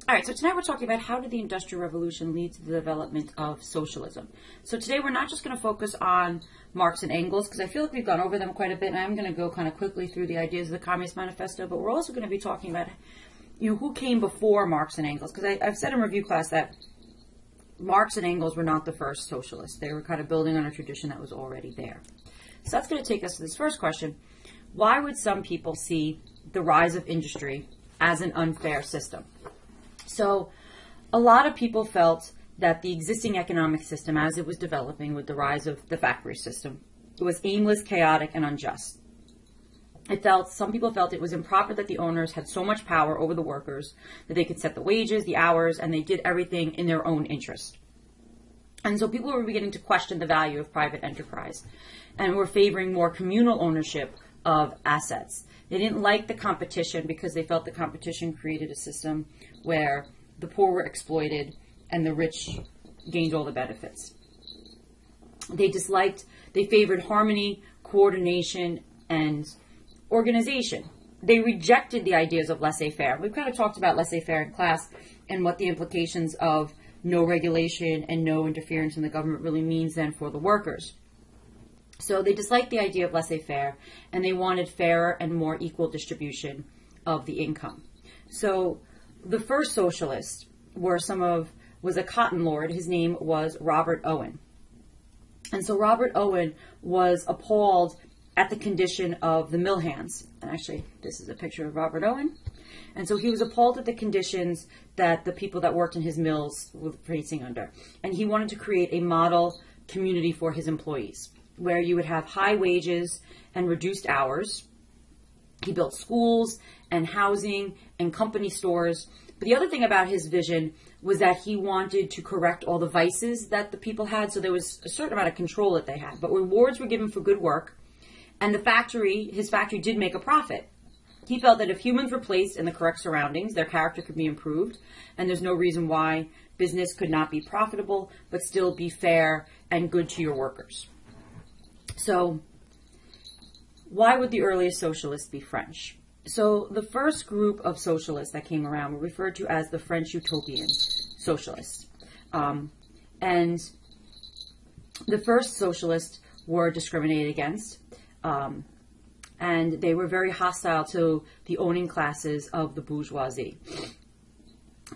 All right, so tonight we're talking about how did the Industrial Revolution lead to the development of socialism. So today we're not just going to focus on Marx and Engels, because I feel like we've gone over them quite a bit, and I'm going to go kind of quickly through the ideas of the Communist Manifesto, but we're also going to be talking about, who came before Marx and Engels, because I've said in review class that Marx and Engels were not the first socialists. They were kind of building on a tradition that was already there. So that's going to take us to this first question. Why would some people see the rise of industry as an unfair system? So a lot of people felt that the existing economic system as it was developing with the rise of the factory system was aimless, chaotic, and unjust. Some people felt it was improper that the owners had so much power over the workers that they could set the wages, the hours, and they did everything in their own interest. And so people were beginning to question the value of private enterprise and were favoring more communal ownership of assets. They didn't like the competition because they felt the competition created a system where the poor were exploited and the rich gained all the benefits. They favored harmony, coordination, and organization. They rejected the ideas of laissez-faire. We've kind of talked about laissez-faire in class and what the implications of no regulation and no interference in the government really means then for the workers. So they disliked the idea of laissez-faire, and they wanted fairer and more equal distribution of the income. So the first socialist was a cotton lord. His name was Robert Owen. And so Robert Owen was appalled at the condition of the mill hands. And actually, this is a picture of Robert Owen. And so he was appalled at the conditions that the people that worked in his mills were facing under. And he wanted to create a model community for his employees, where you would have high wages and reduced hours. He built schools and housing and company stores. But the other thing about his vision was that he wanted to correct all the vices that the people had. So there was a certain amount of control that they had. But rewards were given for good work. And his factory did make a profit. He felt that if humans were placed in the correct surroundings, their character could be improved. And there's no reason why business could not be profitable, but still be fair and good to your workers. So why would the earliest socialists be French? So the first group of socialists that came around were referred to as the French Utopian socialists. And the first socialists were discriminated against. And they were very hostile to the owning classes of the bourgeoisie.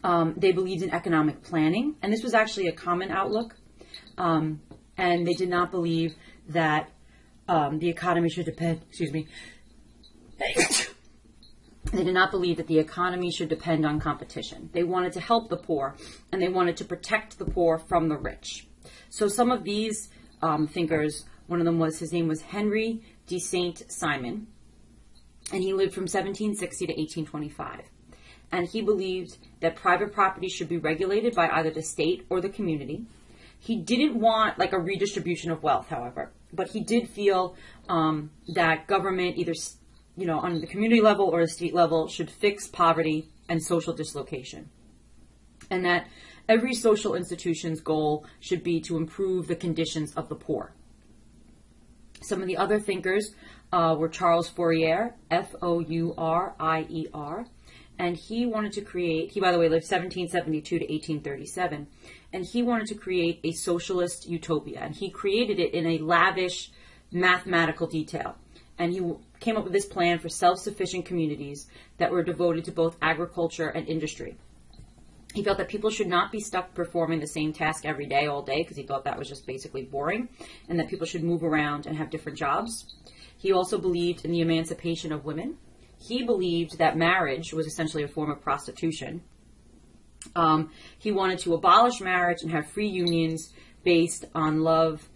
They believed in economic planning, and this was actually a common outlook. And they did not believe that the economy should depend, They did not believe that the economy should depend on competition. They wanted to help the poor, and they wanted to protect the poor from the rich. So some of these thinkers, his name was Henry de Saint-Simon, and he lived from 1760 to 1825. And he believed that private property should be regulated by either the state or the community. He didn't want a redistribution of wealth, however, but he did feel that government, either on the community level or the state level, should fix poverty and social dislocation, and that every social institution's goal should be to improve the conditions of the poor. Some of the other thinkers were Charles Fourier, Fourier, and he wanted to create, by the way, lived 1772 to 1837, and he wanted to create a socialist utopia, and he created it in a lavish mathematical detail. And he came up with this plan for self-sufficient communities that were devoted to both agriculture and industry. He felt that people should not be stuck performing the same task every day, all day, because he thought that was just basically boring, and that people should move around and have different jobs. He also believed in the emancipation of women. He believed that marriage was essentially a form of prostitution. He wanted to abolish marriage and have free unions based on love.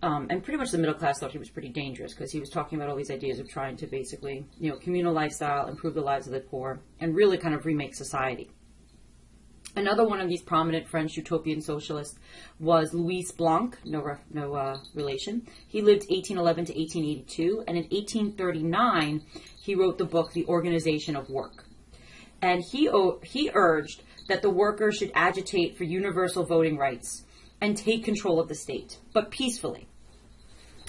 And pretty much the middle class thought he was pretty dangerous because he was talking about all these ideas of trying to basically, communal lifestyle, improve the lives of the poor, and really kind of remake society. Another one of these prominent French utopian socialists was Louis Blanc, no relation. He lived 1811 to 1882, and in 1839, he wrote the book, The Organization of Work. And he urged that the workers should agitate for universal voting rights and take control of the state, but peacefully.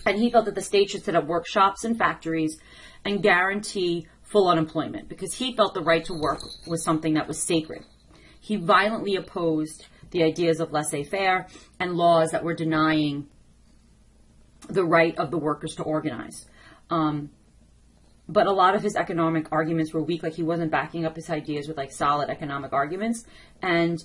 And he felt that the state should set up workshops and factories and guarantee full unemployment, because he felt the right to work was something that was sacred. he violently opposed the ideas of laissez-faire and laws that were denying the right of the workers to organize. But a lot of his economic arguments were weak, like he wasn't backing up his ideas with like solid economic arguments, and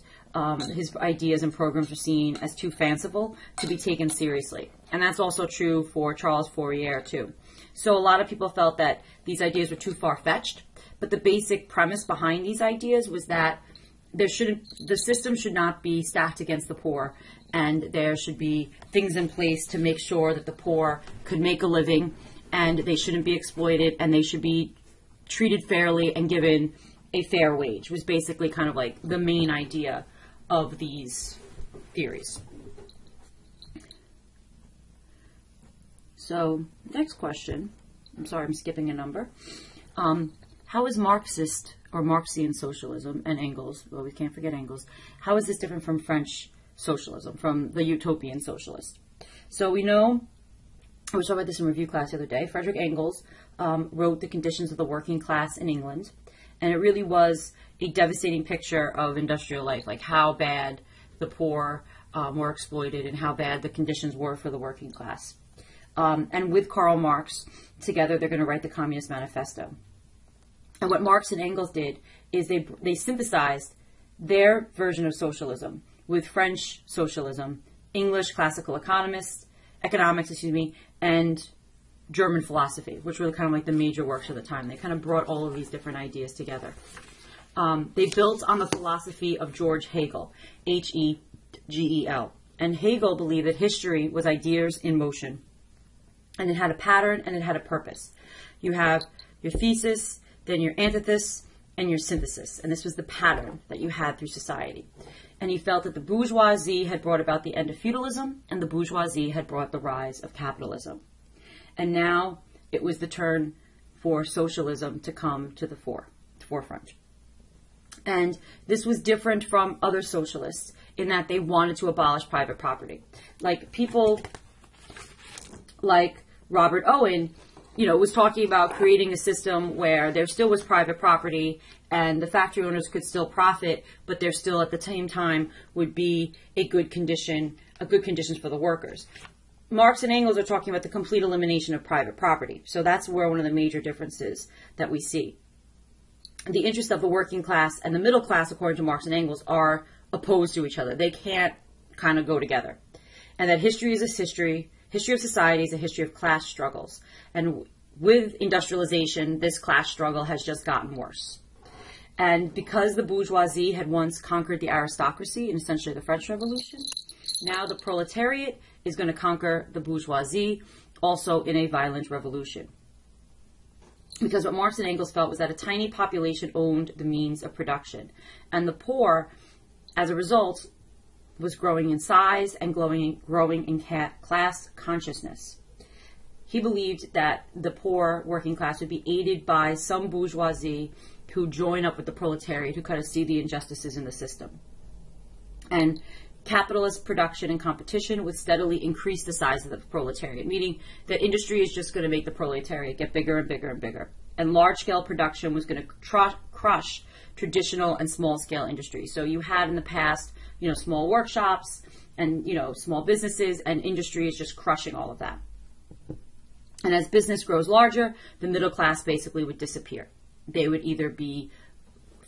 his ideas and programs were seen as too fanciful to be taken seriously. And that's also true for Charles Fourier too. So a lot of people felt that these ideas were too far-fetched, but the basic premise behind these ideas was that the system should not be stacked against the poor, and there should be things in place to make sure that the poor could make a living, and they shouldn't be exploited, and they should be treated fairly and given a fair wage, was basically kind of like the main idea of these theories. So, next question. I'm sorry, I'm skipping a number. How is Marxist or Marxian socialism and Engels, well, we can't forget Engels, how is this different from French socialism, from the Utopian socialist? So we know, we talked about this in review class the other day, Frederick Engels wrote The Conditions of the Working Class in England, and it really was a devastating picture of industrial life, like how bad the poor were exploited and how bad the conditions were for the working class. And with Karl Marx, together they're going to write the Communist Manifesto. And what Marx and Engels did is they synthesized their version of socialism with French socialism, English classical economics, and German philosophy, which were kind of like the major works of the time. They kind of brought all of these different ideas together. They built on the philosophy of George Hegel, Hegel. And Hegel believed that history was ideas in motion. And it had a pattern and it had a purpose. You have your thesis, then your antithesis, and your synthesis. And this was the pattern that you had through society. And he felt that the bourgeoisie had brought about the end of feudalism, and the bourgeoisie had brought the rise of capitalism. And now it was the turn for socialism to come to the forefront. And this was different from other socialists in that they wanted to abolish private property. Like people like Robert Owen, was talking about creating a system where there still was private property and the factory owners could still profit, but there still at the same time would be good conditions for the workers. Marx and Engels are talking about the complete elimination of private property. So that's where one of the major differences that we see. The interests of the working class and the middle class, according to Marx and Engels, are opposed to each other. They can't kind of go together. And that history is a history of society is a history of class struggles. And with industrialization, this class struggle has just gotten worse. And because the bourgeoisie had once conquered the aristocracy in essentially the French Revolution, now the proletariat is going to conquer the bourgeoisie, also in a violent revolution. Because what Marx and Engels felt was that a tiny population owned the means of production. And the poor, as a result, was growing in size and growing in class consciousness. He believed that the poor working class would be aided by some bourgeoisie who join up with the proletariat, who kind of see the injustices in the system. And capitalist production and competition would steadily increase the size of the proletariat, meaning that industry is just going to make the proletariat get bigger and bigger and bigger. And large-scale production was going to crush traditional and small-scale industry. So you had in the past, small workshops and, small businesses, and industry is just crushing all of that. And as business grows larger, the middle class basically would disappear. They would either be,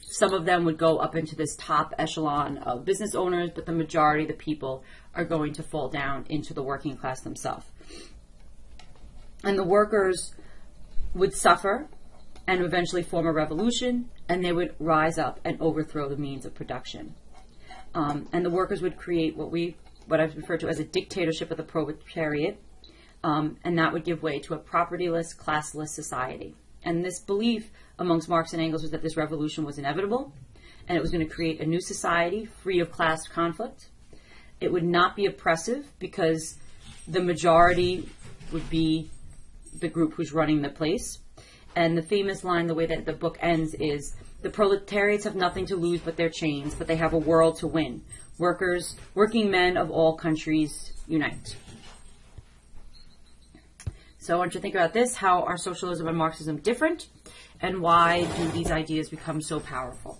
some of them would go up into this top echelon of business owners, but the majority of the people are going to fall down into the working class themselves. And the workers would suffer and eventually form a revolution, and they would rise up and overthrow the means of production. And the workers would create what I've referred to as a dictatorship of the proletariat, and that would give way to a propertyless, classless society. And this belief amongst Marx and Engels was that this revolution was inevitable, and it was going to create a new society free of class conflict. It would not be oppressive because the majority would be the group who's running the place. And the famous line, the way that the book ends, is, "The proletariats have nothing to lose but their chains, but they have a world to win. Working men of all countries unite." So I want you to think about this. How are socialism and Marxism different? And why do these ideas become so powerful?